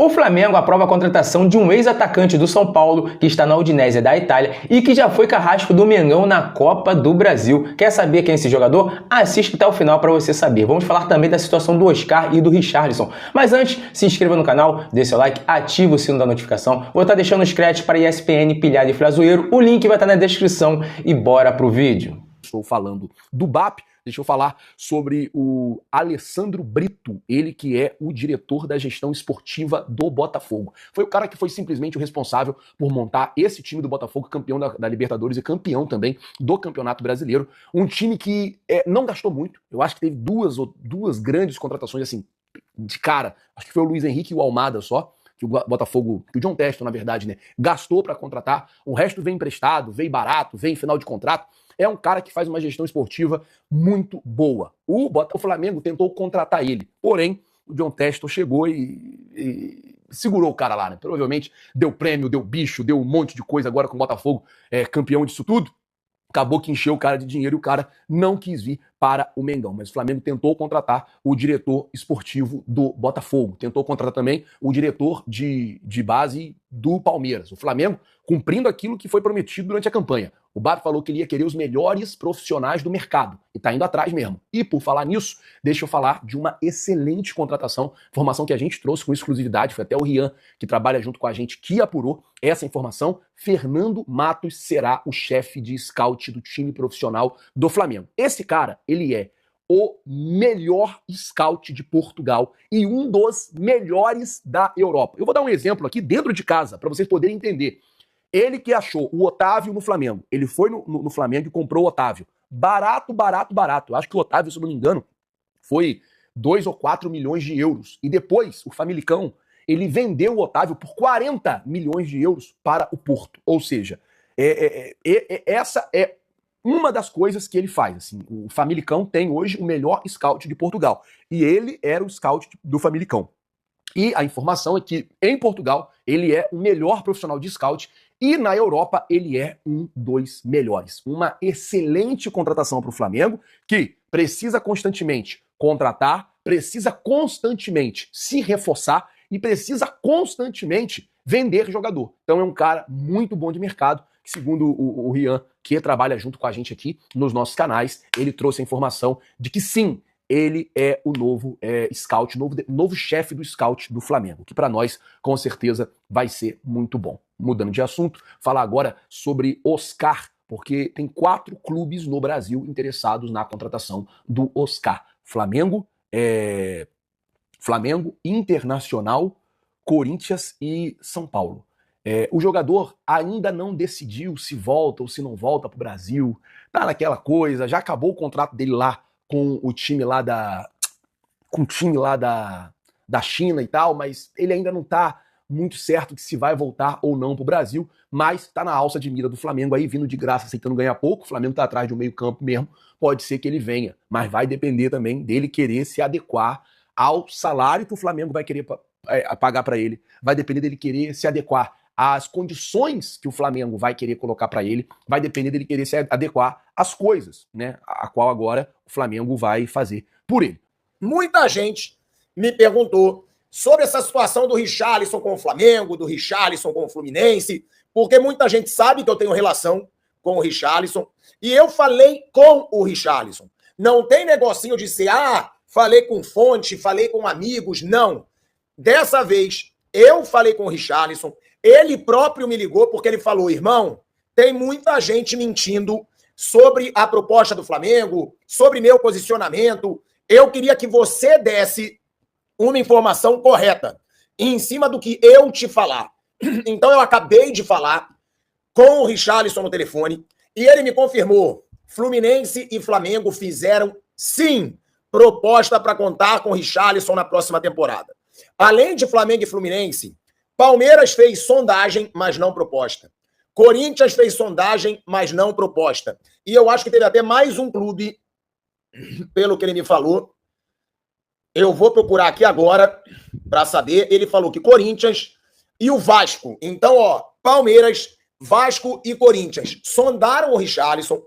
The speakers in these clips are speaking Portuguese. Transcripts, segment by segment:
O Flamengo aprova a contratação de um ex-atacante do São Paulo, que está na Udinese da Itália e que já foi carrasco do Mengão na Copa do Brasil. Quer saber quem é esse jogador? Assista até o final para você saber. Vamos falar também da situação do Oscar e do Richarlison. Mas antes, se inscreva no canal, dê seu like, ative o sino da notificação. Vou estar deixando os créditos para ESPN, Pilhado e Flazoeiro. O link vai estar na descrição e bora pro vídeo. Estou falando do BAP. Deixa eu falar sobre o Alessandro Brito, ele que é o diretor da gestão esportiva do Botafogo. Foi o cara que foi simplesmente o responsável por montar esse time do Botafogo, campeão da Libertadores e campeão também do Campeonato Brasileiro. Um time que não gastou muito, eu acho que teve duas grandes contratações assim, de cara. Acho que foi o Luiz Henrique e o Almada só, que o Botafogo, que o John Textor, na verdade, né, gastou para contratar. O resto vem emprestado, veio barato, vem em final de contrato. É um cara que faz uma gestão esportiva muito boa. O Flamengo tentou contratar ele, porém, o John Textor chegou e segurou o cara lá, né? Provavelmente deu prêmio, deu bicho, deu um monte de coisa agora com o Botafogo campeão disso tudo. Acabou que encheu o cara de dinheiro e o cara não quis vir para o Mengão. Mas o Flamengo tentou contratar o diretor esportivo do Botafogo. Tentou contratar também o diretor de base do Palmeiras. O Flamengo cumprindo aquilo que foi prometido durante a campanha. O BAP falou que ele ia querer os melhores profissionais do mercado. E tá indo atrás mesmo. E por falar nisso, deixa eu falar de uma excelente contratação. Informação que a gente trouxe com exclusividade. Foi até o Rian, que trabalha junto com a gente, que apurou essa informação. Fernando Matos será o chefe de scout do time profissional do Flamengo. Esse cara, ele é o melhor scout de Portugal e um dos melhores da Europa. Eu vou dar um exemplo aqui dentro de casa, para vocês poderem entender. Ele que achou o Otávio no Flamengo. Ele foi no Flamengo e comprou o Otávio. Barato, barato, barato. Eu acho que o Otávio, se eu não me engano, foi 2 ou 4 milhões de euros. E depois, o Famalicão, ele vendeu o Otávio por 40 milhões de euros para o Porto. Ou seja, essa é uma das coisas que ele faz. Assim, o Famalicão tem hoje o melhor scout de Portugal. E ele era o scout do Famalicão. E a informação é que em Portugal ele é o melhor profissional de scout e na Europa ele é um dos melhores. Uma excelente contratação para o Flamengo, que precisa constantemente contratar, precisa constantemente se reforçar e precisa constantemente vender jogador. Então é um cara muito bom de mercado, que segundo o Rian, que trabalha junto com a gente aqui nos nossos canais, ele trouxe a informação de que sim, ele é o novo scout, novo chefe do scout do Flamengo, que para nós, com certeza, vai ser muito bom. Mudando de assunto, falar agora sobre Oscar, porque tem 4 clubes no Brasil interessados na contratação do Oscar. Flamengo, Internacional, Corinthians e São Paulo. O jogador ainda não decidiu se volta ou se não volta para o Brasil, tá naquela coisa, já acabou o contrato dele lá com o time lá da China e tal, mas ele ainda não tá muito certo de se vai voltar ou não pro Brasil, mas tá na alça de mira do Flamengo aí, vindo de graça, aceitando ganhar pouco. O Flamengo tá atrás de um meio campo mesmo, pode ser que ele venha, mas vai depender também dele querer se adequar ao salário que o Flamengo vai querer pagar para ele, vai depender dele querer se adequar às condições que o Flamengo vai querer colocar para ele, vai depender dele querer se adequar às coisas, né, a qual agora o Flamengo vai fazer por ele. Muita gente me perguntou sobre essa situação do Richarlison com o Flamengo, do Richarlison com o Fluminense, porque muita gente sabe que eu tenho relação com o Richarlison, e eu falei com o Richarlison. Não tem negocinho de ser, falei com fonte, falei com amigos, não. Dessa vez, eu falei com o Richarlison, ele próprio me ligou porque ele falou, irmão, tem muita gente mentindo sobre a proposta do Flamengo, sobre meu posicionamento. Eu queria que você desse uma informação correta em cima do que eu te falar. Então eu acabei de falar com o Richarlison no telefone e ele me confirmou. Fluminense e Flamengo fizeram, sim, proposta para contar com o Richarlison na próxima temporada. Além de Flamengo e Fluminense, Palmeiras fez sondagem, mas não proposta. Corinthians fez sondagem, mas não proposta. E eu acho que teve até mais um clube, pelo que ele me falou. Eu vou procurar aqui agora para saber. Ele falou que Corinthians e o Vasco. Então, Palmeiras, Vasco e Corinthians sondaram o Richarlison,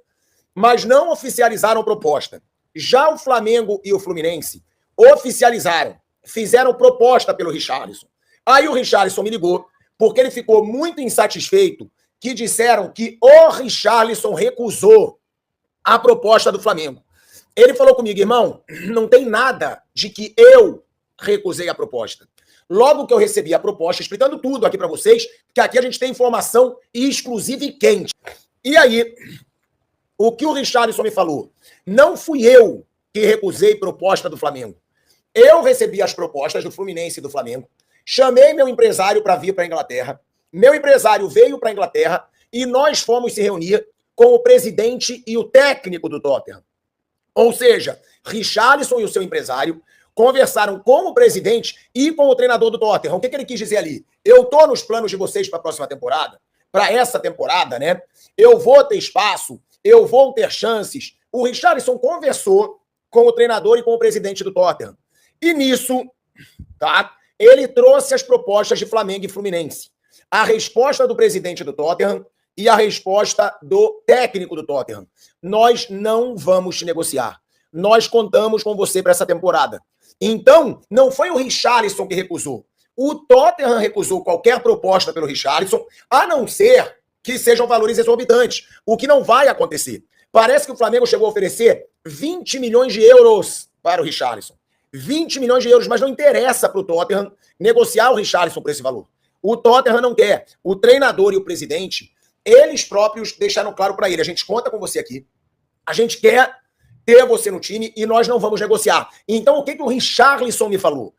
mas não oficializaram proposta. Já o Flamengo e o Fluminense oficializaram, fizeram proposta pelo Richarlison. Aí o Richarlison me ligou, porque ele ficou muito insatisfeito, que disseram que o Richarlison recusou a proposta do Flamengo. Ele falou comigo, irmão, não tem nada de que eu recusei a proposta. Logo que eu recebi a proposta, explicando tudo aqui para vocês, que aqui a gente tem informação exclusiva e quente. E aí, o que o Richarlison me falou? Não fui eu que recusei proposta do Flamengo. Eu recebi as propostas do Fluminense e do Flamengo, chamei meu empresário para vir para a Inglaterra, meu empresário veio para a Inglaterra e nós fomos se reunir com o presidente e o técnico do Tottenham. Ou seja, Richarlison e o seu empresário conversaram com o presidente e com o treinador do Tottenham. O que ele quis dizer ali? Eu tô nos planos de vocês para a próxima temporada, para essa temporada, né? Eu vou ter espaço, eu vou ter chances. O Richarlison conversou com o treinador e com o presidente do Tottenham. E nisso, tá? Ele trouxe as propostas de Flamengo e Fluminense. A resposta do presidente do Tottenham e a resposta do técnico do Tottenham. Nós não vamos negociar. Nós contamos com você para essa temporada. Então, não foi o Richarlison que recusou. O Tottenham recusou qualquer proposta pelo Richarlison, a não ser que sejam valores exorbitantes, o que não vai acontecer. Parece que o Flamengo chegou a oferecer 20 milhões de euros para o Richarlison. 20 milhões de euros, mas não interessa para o Tottenham negociar o Richarlison por esse valor. O Tottenham não quer. O treinador e o presidente, eles próprios deixaram claro para ele, a gente conta com você aqui, a gente quer ter você no time e nós não vamos negociar. Então, o que o Richarlison me falou?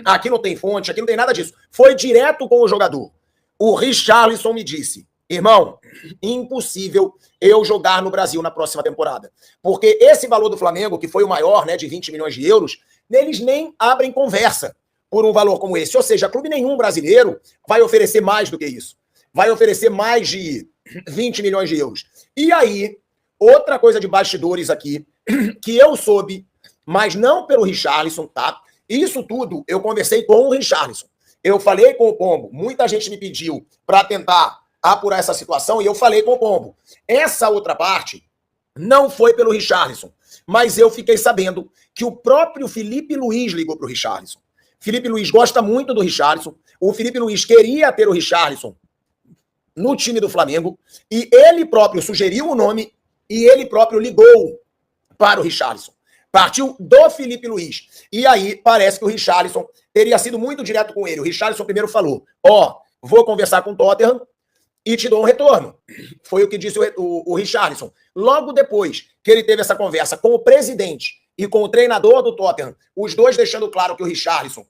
Aqui não tem fonte, aqui não tem nada disso. Foi direto com o jogador. O Richarlison me disse, irmão, impossível eu jogar no Brasil na próxima temporada. Porque esse valor do Flamengo, que foi o maior, né, de 20 milhões de euros, eles nem abrem conversa por um valor como esse. Ou seja, clube nenhum brasileiro vai oferecer mais do que isso. Vai oferecer mais de 20 milhões de euros. E aí, outra coisa de bastidores aqui, que eu soube, mas não pelo Richarlison, tá? Isso tudo eu conversei com o Richarlison. Eu falei com o Pombo. Muita gente me pediu para tentar apurar essa situação e eu falei com o Pombo. Essa outra parte não foi pelo Richarlison, mas eu fiquei sabendo que o próprio Felipe Luiz ligou para o Richarlison. Felipe Luiz gosta muito do Richarlison. O Felipe Luiz queria ter o Richarlison no time do Flamengo e ele próprio sugeriu o nome e ele próprio ligou para o Richarlison. Partiu do Felipe Luiz. E aí parece que o Richarlison teria sido muito direto com ele. O Richarlison primeiro falou, vou conversar com o Tottenham e te dou um retorno. Foi o que disse o Richarlison. Logo depois que ele teve essa conversa com o presidente e com o treinador do Tottenham, os dois deixando claro que o Richarlison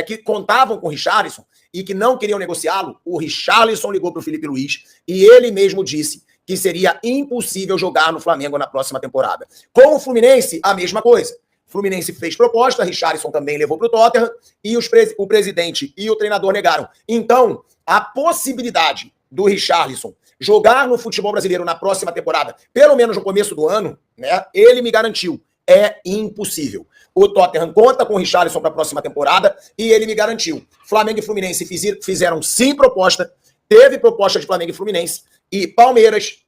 que contavam com o Richarlison e que não queriam negociá-lo, o Richarlison ligou para o Felipe Luiz e ele mesmo disse que seria impossível jogar no Flamengo na próxima temporada. Com o Fluminense, a mesma coisa. O Fluminense fez proposta, Richarlison também levou para o Tottenham e o presidente e o treinador negaram. Então, a possibilidade do Richarlison jogar no futebol brasileiro na próxima temporada, pelo menos no começo do ano, né, ele me garantiu, é impossível. O Tottenham conta com o Richarlison para a próxima temporada e ele me garantiu. Flamengo e Fluminense fizeram sim proposta, teve proposta de Flamengo e Fluminense, e Palmeiras,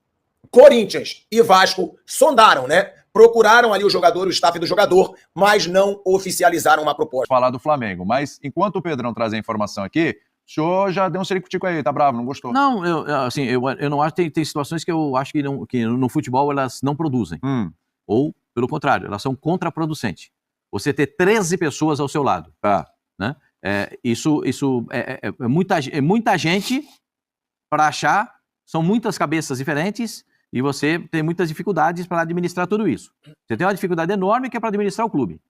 Corinthians e Vasco sondaram, né? Procuraram ali o jogador, o staff do jogador, mas não oficializaram uma proposta. Falar do Flamengo, mas enquanto o Pedrão traz a informação aqui, o senhor já deu um ciricutico aí, tá bravo, não gostou? Não, eu não acho que tem situações que eu acho que no futebol elas não produzem. Ou, pelo contrário, elas são contraproducentes. Você ter 13 pessoas ao seu lado. Né? Isso é muita gente para achar, são muitas cabeças diferentes e você tem muitas dificuldades para administrar tudo isso. Você tem uma dificuldade enorme que é para administrar o clube.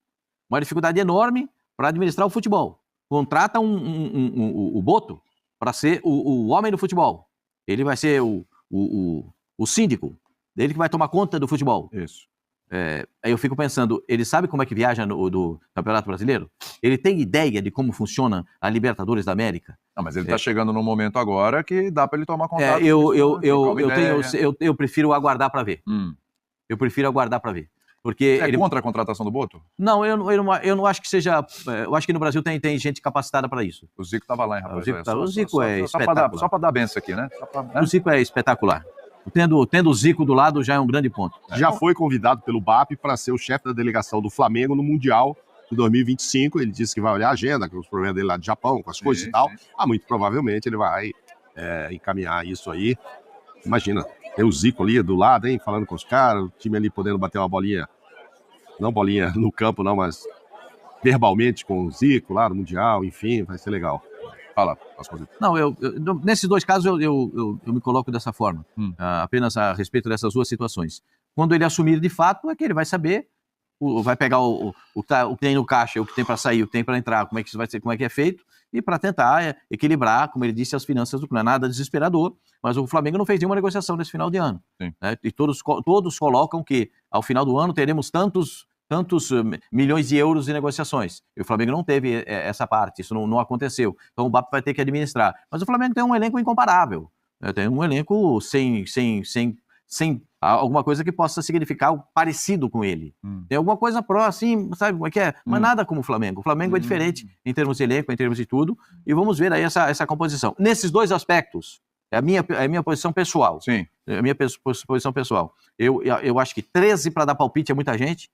Uma dificuldade enorme para administrar o futebol. Contrata o Boto para ser o homem do futebol. Ele vai ser o síndico. Ele que vai tomar conta do futebol. Isso. Aí eu fico pensando, ele sabe como é que viaja do Campeonato Brasileiro? Ele tem ideia de como funciona a Libertadores da América? Não, mas ele está chegando num momento agora que dá para ele tomar contato. Eu prefiro aguardar para ver. Eu prefiro aguardar para ver. Porque contra a contratação do Boto? Não, eu não acho que seja... Eu acho que no Brasil tem gente capacitada para isso. O Zico estava lá, hein, rapaz? O Zico é espetacular. Só para dar benção aqui, né? O Zico é espetacular. Tendo o Zico do lado já é um grande ponto. Já foi convidado pelo BAP para ser o chefe da delegação do Flamengo no Mundial em 2025, ele disse que vai olhar a agenda, com os problemas dele lá do Japão, com as coisas e tal. Muito provavelmente ele vai encaminhar isso aí. Imagina, tem o Zico ali do lado, hein, falando com os caras, o time ali podendo bater uma bolinha, não bolinha no campo não, mas verbalmente com o Zico lá no Mundial, enfim, vai ser legal. Fala, não, nesses dois casos eu me coloco dessa forma, apenas a respeito dessas duas situações. Quando ele assumir de fato, é que ele vai saber, vai pegar o que tem no caixa, o que tem para sair, o que tem para entrar, como é que isso vai ser, como é que é feito, e para tentar equilibrar, como ele disse, as finanças do clube. Não é nada desesperador, mas o Flamengo não fez nenhuma negociação nesse final de ano. Né? E todos colocam que ao final do ano teremos tantos milhões de euros de negociações. E o Flamengo não teve essa parte, isso não aconteceu. Então o BAP vai ter que administrar. Mas o Flamengo tem um elenco incomparável. Tem um elenco sem alguma coisa que possa significar parecido com ele. Tem alguma coisa assim, sabe como é que é? Mas nada como o Flamengo. O Flamengo é diferente em termos de elenco, em termos de tudo. E vamos ver aí essa composição. Nesses dois aspectos, é a minha posição pessoal. Sim. É a minha posição pessoal. Eu acho que 13 para dar palpite é muita gente.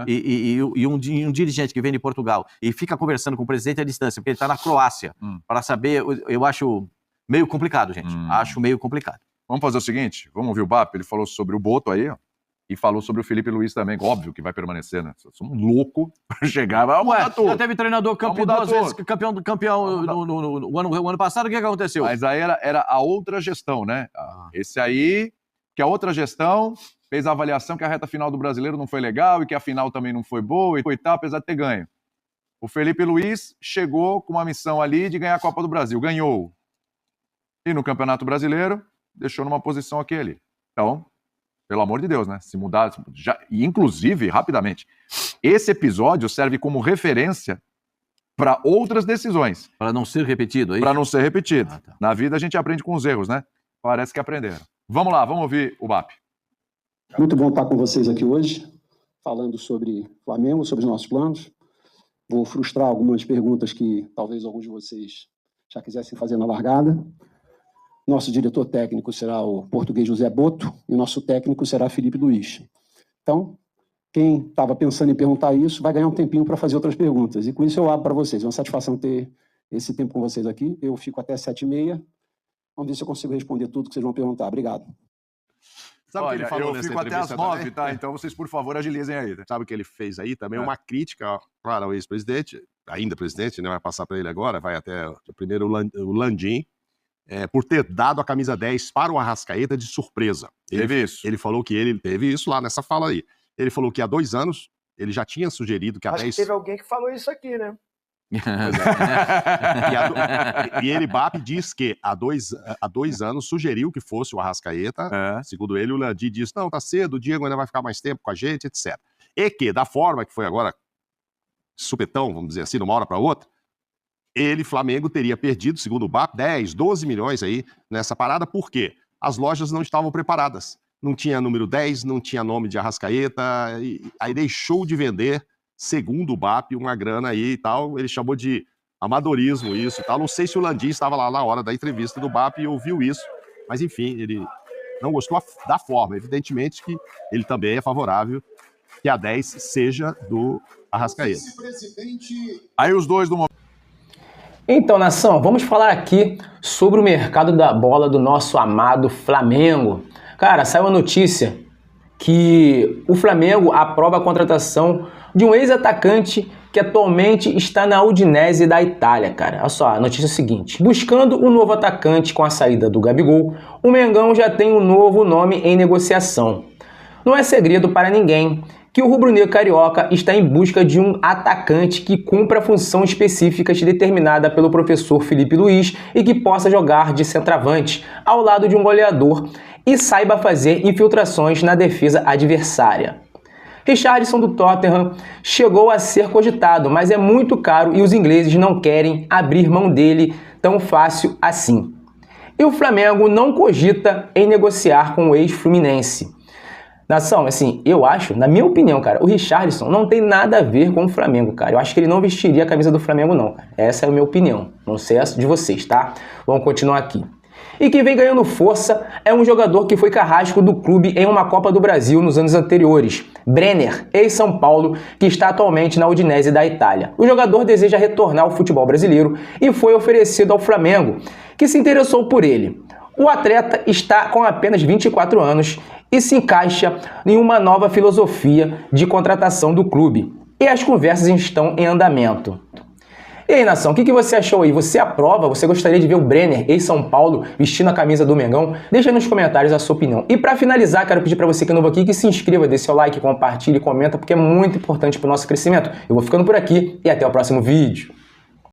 E um dirigente que vem de Portugal e fica conversando com o presidente à distância, porque ele está na Croácia, para saber, eu acho meio complicado, gente. Acho meio complicado. Vamos fazer o seguinte, vamos ouvir o BAP, ele falou sobre o Boto aí, ó, e falou sobre o Felipe Luiz também, óbvio que vai permanecer, né? Somos loucos para chegar, vai mudar tudo. Já teve treinador campeão duas vezes, campeão no ano passado, o que aconteceu? Mas aí era a outra gestão, né? Esse aí, que a outra gestão fez a avaliação que a reta final do Brasileiro não foi legal e que a final também não foi boa e tal, apesar de ter ganho. O Felipe Luiz chegou com uma missão ali de ganhar a Copa do Brasil, ganhou. E no Campeonato Brasileiro, deixou numa posição aquele. Então, pelo amor de Deus, né? Se mudar, e inclusive, rapidamente, esse episódio serve como referência para outras decisões. Para não ser repetido, é isso? Para não ser repetido. Tá. Na vida a gente aprende com os erros, né? Parece que aprenderam. Vamos lá, vamos ouvir o BAP. Muito bom estar com vocês aqui hoje, falando sobre Flamengo, sobre os nossos planos. Vou frustrar algumas perguntas que talvez alguns de vocês já quisessem fazer na largada. Nosso diretor técnico será o português José Boto e o nosso técnico será Felipe Luiz. Então, quem estava pensando em perguntar isso vai ganhar um tempinho para fazer outras perguntas. E com isso eu abro para vocês. É uma satisfação ter esse tempo com vocês aqui. Eu fico até 7h30. Vamos ver se eu consigo responder tudo que vocês vão perguntar. Obrigado. Sabe o que ele falou eu nessa fico até às entrevista 9, também? tá? Então vocês, por favor, agilizem aí. Sabe o que ele fez aí também? Uma crítica para o ex-presidente, ainda presidente, né? Vai passar para ele agora, vai até primeiro o Landim, por ter dado a camisa 10 para o Arrascaeta de surpresa. Ele falou que ele teve isso lá nessa fala aí. Ele falou que há 2 anos ele já tinha sugerido que a 10... Acho que teve alguém que falou isso aqui, né? E ele, BAP, diz que há dois anos sugeriu que fosse o Arrascaeta. Segundo ele, o Landim disse, não, tá cedo, o Diego ainda vai ficar mais tempo com a gente, etc. E que, da forma que foi agora, supetão, vamos dizer assim, de uma hora para outra, Flamengo, teria perdido, segundo o BAP, 10, 12 milhões aí nessa parada, porque as lojas não estavam preparadas. Não tinha número 10, não tinha nome de Arrascaeta, aí deixou de vender, segundo o BAP, uma grana aí e tal. Ele chamou de amadorismo isso e tal. Não sei se o Landim estava lá na hora da entrevista do BAP e ouviu isso, mas enfim, ele não gostou da forma. Evidentemente que ele também é favorável que a 10 seja do Arrascaeta. Aí os dois do momento. Então, nação, vamos falar aqui sobre o mercado da bola do nosso amado Flamengo. Cara, saiu a notícia que o Flamengo aprova a contratação de um ex-atacante que atualmente está na Udinese da Itália, cara. Olha só, a notícia é a seguinte. Buscando um novo atacante com a saída do Gabigol, o Mengão já tem um novo nome em negociação. Não é segredo para ninguém que o rubro-negro carioca está em busca de um atacante que cumpra a função específica determinada pelo professor Felipe Luiz e que possa jogar de centroavante ao lado de um goleador e saiba fazer infiltrações na defesa adversária. Richarlison do Tottenham chegou a ser cogitado, mas é muito caro e os ingleses não querem abrir mão dele tão fácil assim. E o Flamengo não cogita em negociar com o ex-Fluminense. Nação, assim, eu acho, na minha opinião, cara, o Richarlison não tem nada a ver com o Flamengo, cara. Eu acho que ele não vestiria a camisa do Flamengo, não, cara. Essa é a minha opinião. Não sei a de vocês, tá? Vamos continuar aqui. E que vem ganhando força é um jogador que foi carrasco do clube em uma Copa do Brasil nos anos anteriores, Brenner, ex-São Paulo, que está atualmente na Udinese da Itália. O jogador deseja retornar ao futebol brasileiro e foi oferecido ao Flamengo, que se interessou por ele. O atleta está com apenas 24 anos e se encaixa em uma nova filosofia de contratação do clube. E as conversas estão em andamento. E aí, nação, o que você achou aí? Você aprova? Você gostaria de ver o Brenner, ex-São Paulo, vestindo a camisa do Mengão? Deixa aí nos comentários a sua opinião. E para finalizar, quero pedir para você que é novo aqui que se inscreva, dê seu like, compartilhe, comenta, porque é muito importante para o nosso crescimento. Eu vou ficando por aqui e até o próximo vídeo.